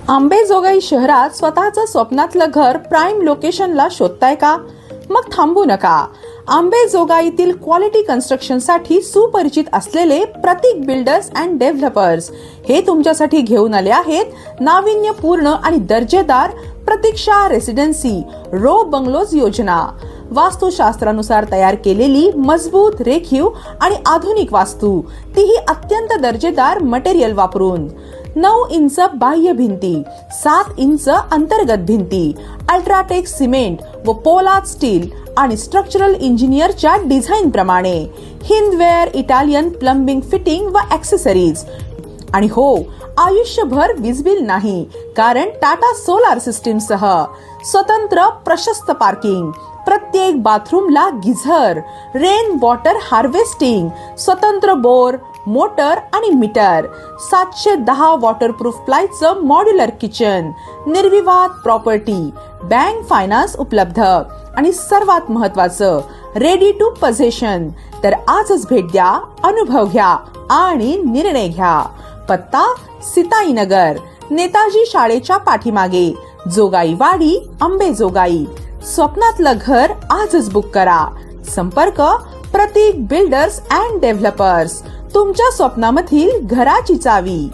आंबेजोगाई शहरात स्वतःचं स्वप्नातलं घर प्राइम लोकेशनला शोधताय का? मग थांबू नका. आंबेजोगाईतील क्वालिटी कन्स्ट्रक्शन साठी सुपरिचित असलेले प्रतीक बिल्डर्स अँड डेव्हलपर्स हे तुमच्यासाठी घेऊन आले आहेत नाविन्यपूर्ण आणि दर्जेदार प्रतीक्षा रेसिडेन्सी रो बंगलोज योजना. वास्तुशास्त्रानुसार तयार केलेली मजबूत, रेखीव आणि आधुनिक वास्तू, तीही अत्यंत दर्जेदार मटेरियल वापरून. 9 इंच बाह्य भिंती, 7 इंच अंतर्गत भिंती, अल्ट्राटेक सिमेंट व पोलाद स्टील आणि स्ट्रक्चरल इंजिनियरच्या डिझाईन प्रमाणे. हिंदवेअर, इटालियन प्लंबिंग, फिटिंग व ॲक्सेसरीज. आणि हो, आयुष्यभर वीज बिल नाही, कारण टाटा सोलार सिस्टीम सह स्वतंत्र प्रशस्त पार्किंग, प्रत्येक बाथरूमला गिझर, रेन वॉटर हार्वेस्टिंग, स्वतंत्र बोर, मोटर आणि मीटर, 710 वॉटरप्रूफ प्लायचं मॉड्युलर किचन, निर्विवाद प्रॉपर्टी, बँक फायनान्स उपलब्ध आणि सर्वात महत्त्वाचं रेडी टू पोझेशन. तर आजच भेट द्या, अनुभव घ्या आणि निर्णय घ्या. पत्ता सीताईनगर, नेताजी शाळेच्या पाठीमागे, जोगाईवाडी, अंबेजोगाई. स्वप्नातलं घर आजच बुक करा. संपर्क प्रतीक बिल्डर्स अँड डेव्हलपर्स. तुमच्या स्वप्नामधील घराची चावी.